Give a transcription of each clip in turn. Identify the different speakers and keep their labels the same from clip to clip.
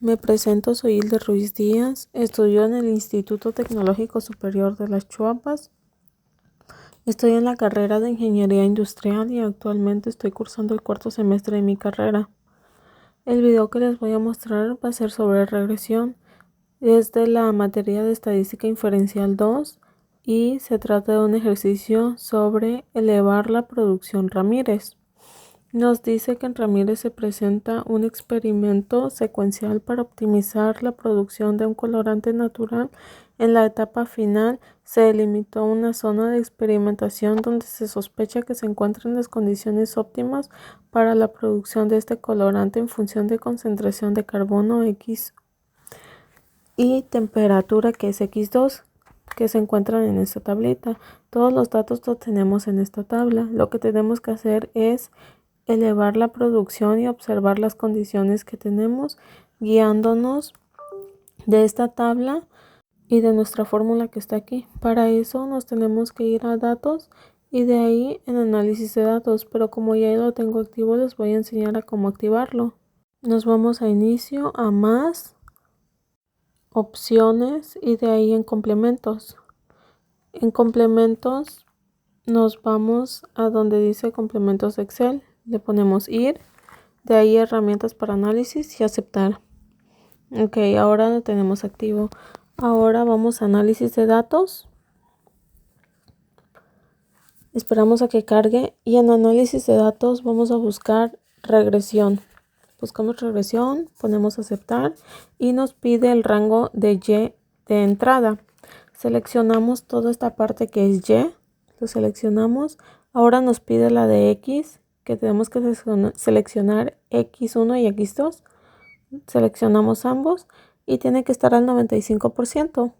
Speaker 1: Me presento, soy Hilde Ruiz Díaz, estudio en el Instituto Tecnológico Superior de Las Chuapas. Estoy en la carrera de Ingeniería Industrial y actualmente estoy cursando el cuarto semestre de mi carrera. El video que les voy a mostrar va a ser sobre regresión. Es de la materia de Estadística Inferencial 2 y se trata de un ejercicio sobre elevar la producción Ramírez. Nos dice que en Ramírez se presenta un experimento secuencial para optimizar la producción de un colorante natural. En la etapa final se delimitó una zona de experimentación donde se sospecha que se encuentran las condiciones óptimas para la producción de este colorante en función de concentración de carbono X y temperatura, que es X2, que se encuentran en esta tablita. Todos los datos los tenemos en esta tabla. Lo que tenemos que hacer es elevar la producción y observar las condiciones que tenemos, guiándonos de esta tabla y de nuestra fórmula que está aquí. Para eso nos tenemos que ir a datos y de ahí en análisis de datos, pero como ya lo tengo activo les voy a enseñar a cómo activarlo. Nos vamos a inicio, a más, opciones y de ahí en complementos. En complementos nos vamos a donde dice complementos de Excel, le ponemos ir, de ahí herramientas para análisis y aceptar. Ok, ahora lo tenemos activo. Ahora vamos a análisis de datos. Esperamos a que cargue y en análisis de datos vamos a buscar regresión. Buscamos regresión, ponemos aceptar y nos pide el rango de Y de entrada. Seleccionamos toda esta parte que es Y, lo seleccionamos. Ahora nos pide la de X, que tenemos que seleccionar X1 y X2. Seleccionamos ambos y tiene que estar al 95%.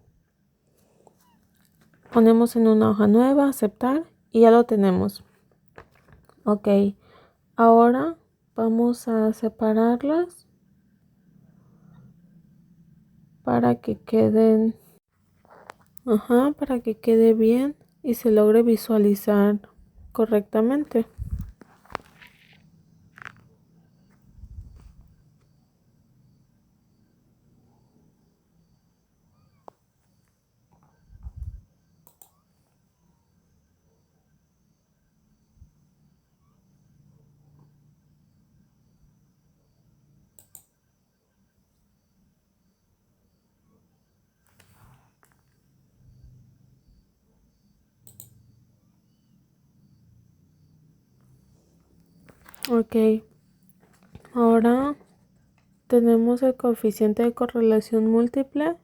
Speaker 1: Ponemos en una hoja nueva, aceptar y ya lo tenemos. Ok, ahora vamos a separarlas para que queden, para que quede bien y se logre visualizar correctamente. Ok, ahora tenemos el coeficiente de correlación múltiple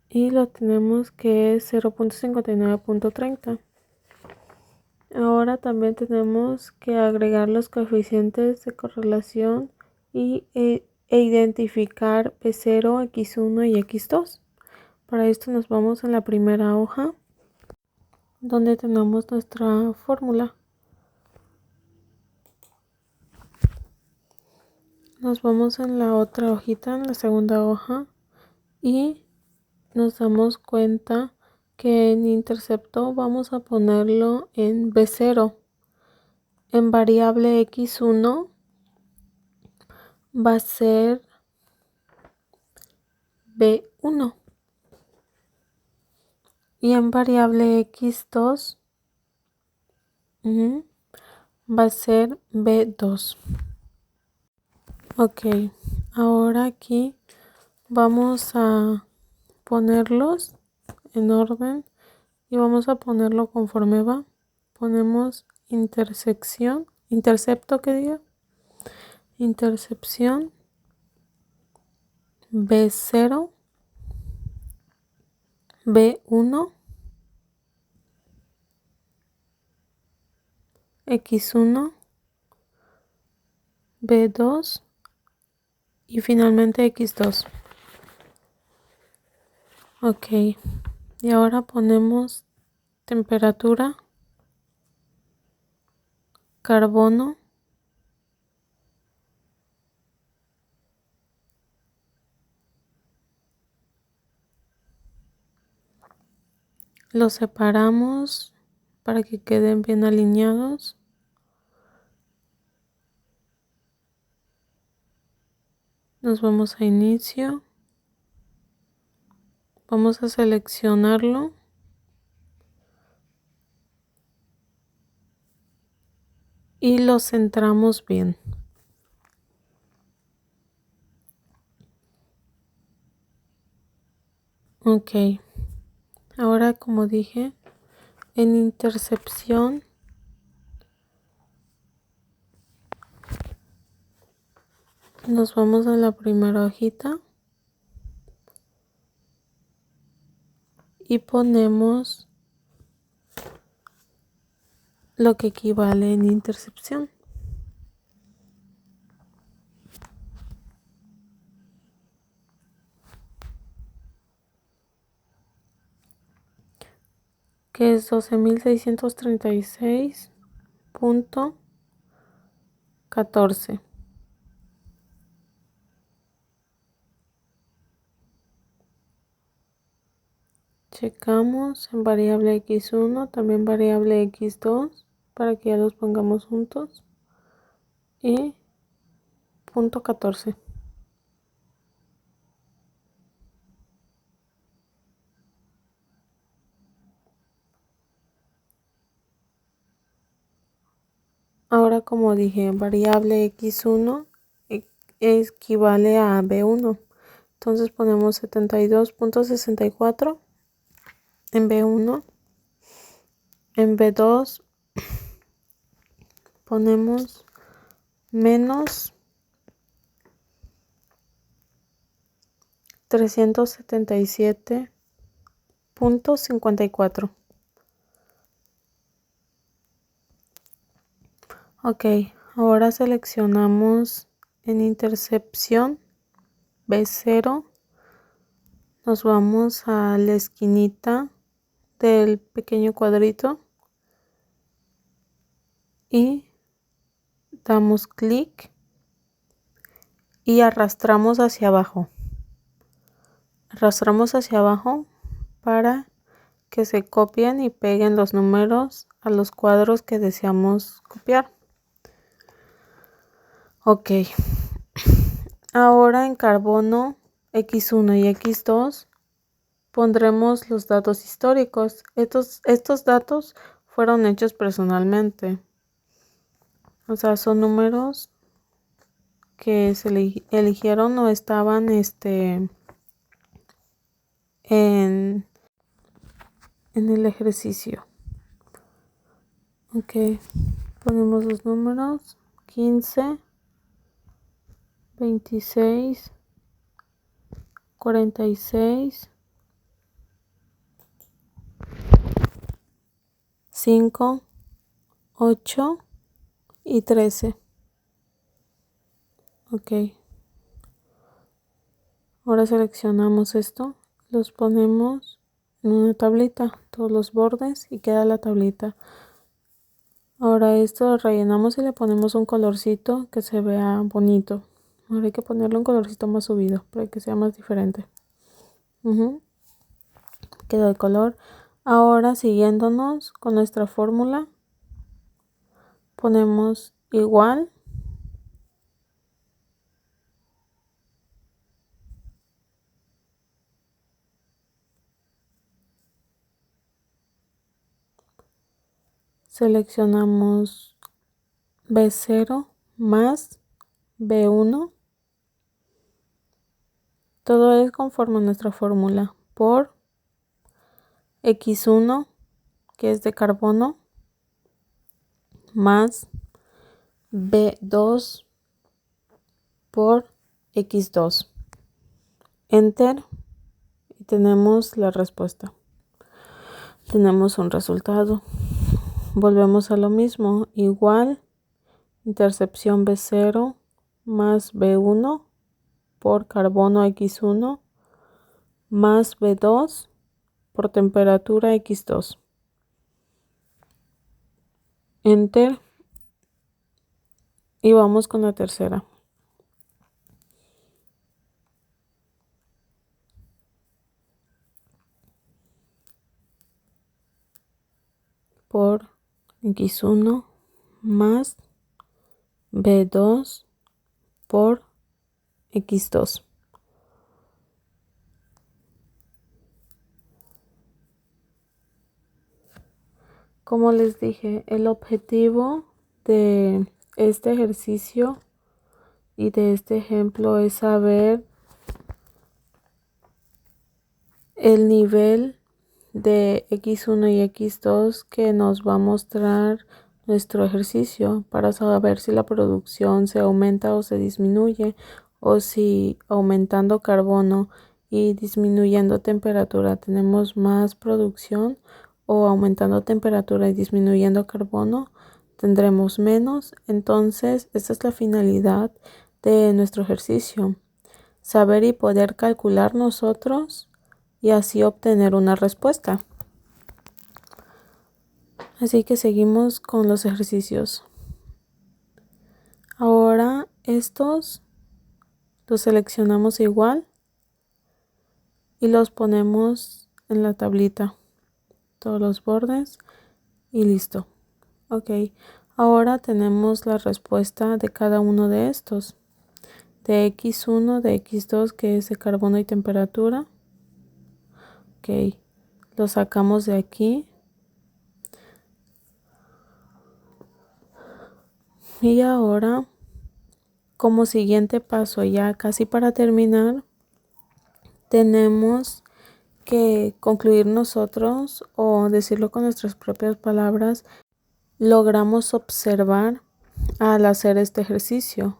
Speaker 1: y lo tenemos que es 0.59.30. Ahora también tenemos que agregar los coeficientes de correlación e identificar P0, X1 y X2. Para esto nos vamos a la primera hoja donde tenemos nuestra fórmula. Nos vamos en la otra hojita, en la segunda hoja, y nos damos cuenta que en intercepto vamos a ponerlo en B0. En variable X1 va a ser B1 y en variable X2 va a ser B2. Ok, ahora aquí vamos a ponerlos en orden y vamos a ponerlo conforme va. Ponemos intercepto que diga, intercepción B0, B1, X1, B2 y finalmente X2. Ok, y ahora ponemos temperatura, carbono, los separamos para que queden bien alineados. Nos vamos a inicio. Vamos a seleccionarlo. Y lo centramos bien. Ok. Ahora, como dije, en intercepción nos vamos a la primera hojita y ponemos lo que equivale en intercepción. Que es 12.636.14. Checamos en variable x1, también variable x2, para que ya los pongamos juntos. Y punto 14. Ahora, como dije, variable x1 equivale a b1. Entonces ponemos 72.64 en b1. En b2 ponemos menos 377.54. Ok, ahora seleccionamos en intercepción B0. Nos vamos a la esquinita del pequeño cuadrito y damos clic y arrastramos hacia abajo. Arrastramos hacia abajo para que se copien y peguen los números a los cuadros que deseamos copiar. Ok, ahora en carbono X1 y X2 pondremos los datos históricos. Estos datos fueron hechos personalmente. O sea, son números que se eligieron o estaban en el ejercicio. Ok, ponemos los números 15, 26, 46, 5, 8 y 13. Ok, ahora seleccionamos esto, los ponemos en una tablita, todos los bordes, y queda la tablita. Ahora esto lo rellenamos y le ponemos un colorcito que se vea bonito. Ahora hay que ponerle un colorcito más subido para que sea más diferente. Quedó el color. Ahora, siguiéndonos con nuestra fórmula, ponemos igual seleccionamos B0 más B1. Todo es conforme a nuestra fórmula, por X1, que es de carbono, más B2 por X2. Enter y tenemos la respuesta. Tenemos un resultado. Volvemos a lo mismo, igual intercepción B0 más B1 por carbono X1 más B2 por temperatura X2. Enter y vamos con la tercera. Por X1 más B2 por X2. Como les dije, el objetivo de este ejercicio y de este ejemplo es saber el nivel de X1 y X2 que nos va a mostrar nuestro ejercicio para saber si la producción se aumenta o se disminuye, o si aumentando carbono y disminuyendo temperatura tenemos más producción, o aumentando temperatura y disminuyendo carbono tendremos menos. Entonces esta es la finalidad de nuestro ejercicio: saber y poder calcular nosotros y así obtener una respuesta. Así que seguimos con los ejercicios. Ahora estos los seleccionamos igual y los ponemos en la tablita, todos los bordes, y listo. Ok, ahora tenemos la respuesta de cada uno de estos. De X1, de X2, que es de carbono y temperatura. Ok, lo sacamos de aquí. Y ahora, como siguiente paso, ya casi para terminar, tenemos que concluir nosotros, o decirlo con nuestras propias palabras, logramos observar al hacer este ejercicio.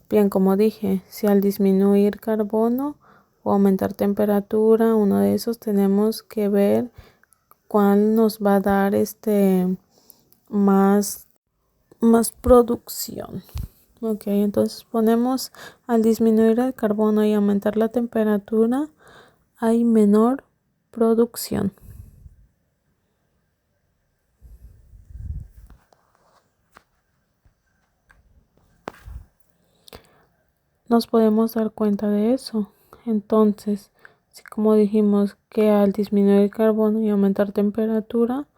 Speaker 1: Bien, como dije, si al disminuir carbono o aumentar temperatura, uno de esos, tenemos que ver cuál nos va a dar más producción. Ok, entonces ponemos: al disminuir el carbono y aumentar la temperatura, hay menor producción. Nos podemos dar cuenta de eso. Entonces, si como dijimos que al disminuir el carbono y aumentar temperatura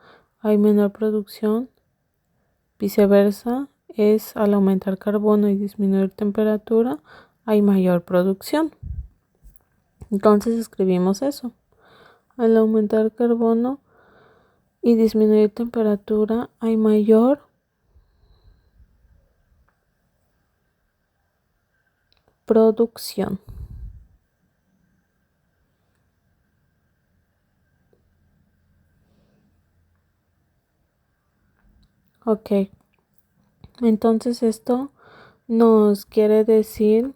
Speaker 1: hay menor producción, viceversa es al aumentar carbono y disminuir temperatura hay mayor producción. Entonces escribimos eso: al aumentar carbono y disminuir temperatura hay mayor producción. Ok, entonces esto nos quiere decir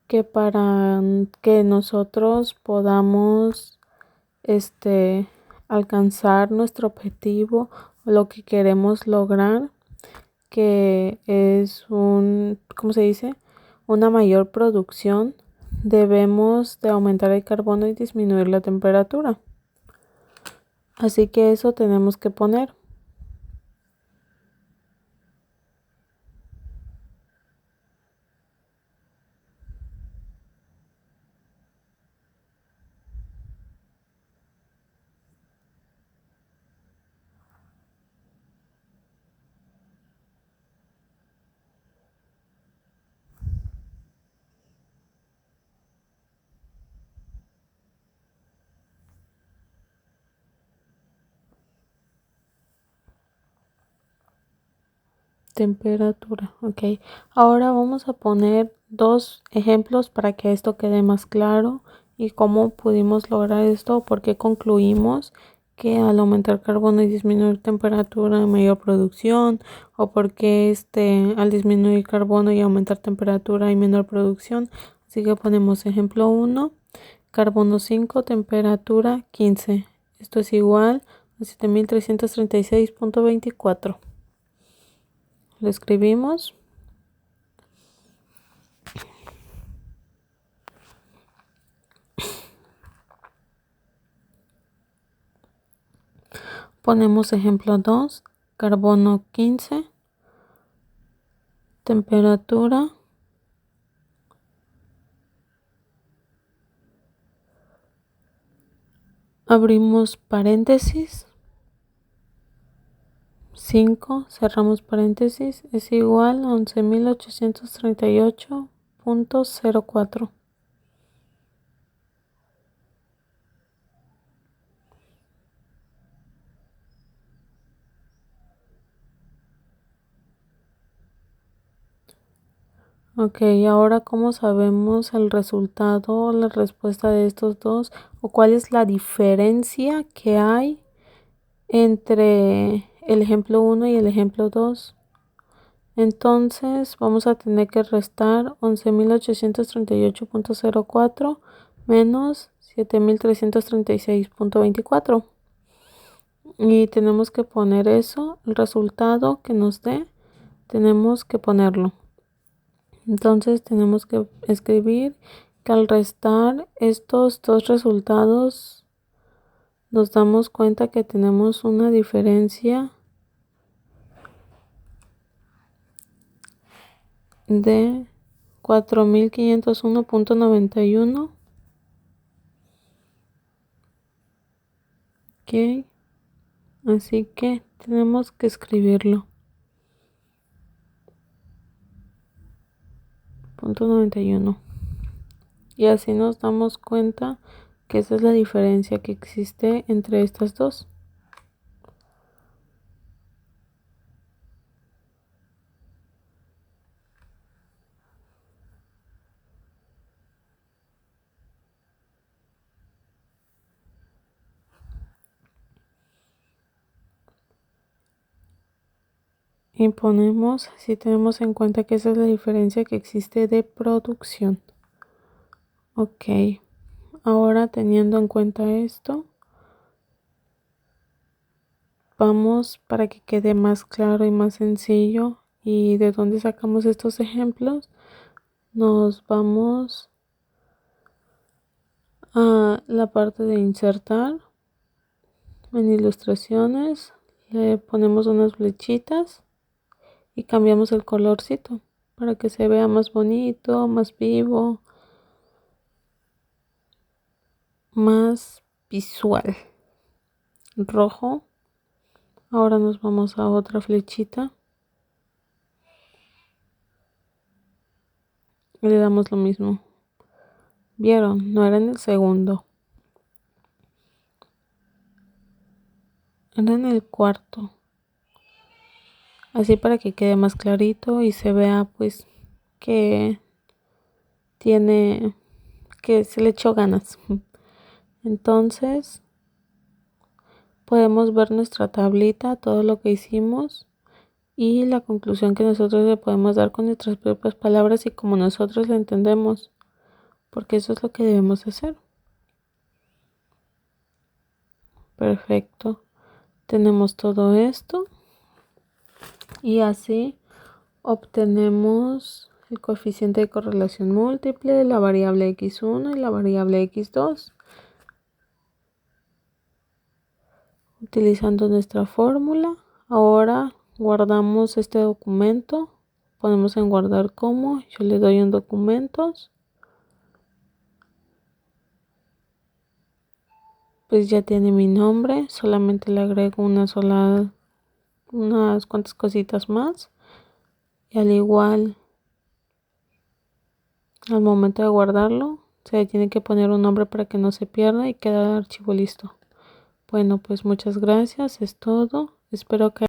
Speaker 1: que para que nosotros podamos alcanzar nuestro objetivo o lo que queremos lograr, que es ¿cómo se dice? Una mayor producción, debemos de aumentar el carbono y disminuir la temperatura. Así que eso tenemos que poner. Temperatura, ok. Ahora vamos a poner dos ejemplos para que esto quede más claro y cómo pudimos lograr esto, porque concluimos que al aumentar carbono y disminuir temperatura hay mayor producción, o porque al disminuir carbono y aumentar temperatura hay menor producción. Así que ponemos ejemplo 1, carbono 5, temperatura 15. Esto es igual a 7336.24. Lo escribimos. Ponemos ejemplo 2, carbono 15, temperatura abrimos paréntesis, 5, cerramos paréntesis, es igual a 11.838 11.04. Ok, ahora ¿cómo sabemos el resultado, la respuesta de estos dos? ¿O cuál es la diferencia que hay entre el ejemplo 1 y el ejemplo 2? Entonces vamos a tener que restar 11.838.04 menos 7.336.24. Y tenemos que poner eso, el resultado que nos dé, tenemos que ponerlo. Entonces tenemos que escribir que al restar estos dos resultados nos damos cuenta que tenemos una diferencia de 4.501.91. Ok, así que tenemos que escribirlo. .91. Y así nos damos cuenta que esa es la diferencia que existe entre estas dos. Y ponemos, si tenemos en cuenta que esa es la diferencia que existe de producción. Ok, ahora teniendo en cuenta esto, vamos para que quede más claro y más sencillo y de dónde sacamos estos ejemplos, nos vamos a la parte de insertar en ilustraciones, le ponemos unas flechitas y cambiamos el colorcito para que se vea más bonito, más vivo, más visual. Rojo. Ahora nos vamos a otra flechita y le damos lo mismo. ¿Vieron? No era en el segundo, era en el cuarto. Así para que quede más clarito y se vea pues que tiene, que se le echó ganas. Entonces podemos ver nuestra tablita, todo lo que hicimos y la conclusión que nosotros le podemos dar con nuestras propias palabras y como nosotros la entendemos, porque eso es lo que debemos hacer. Perfecto, tenemos todo esto y así obtenemos el coeficiente de correlación múltiple, la variable x1 y la variable x2 utilizando nuestra fórmula. Ahora guardamos este documento, ponemos en guardar como, yo le doy en documentos, pues ya tiene mi nombre, solamente le agrego unas cuantas cositas más y al igual al momento de guardarlo se tiene que poner un nombre para que no se pierda y queda el archivo listo. Bueno, pues muchas gracias, es todo, espero que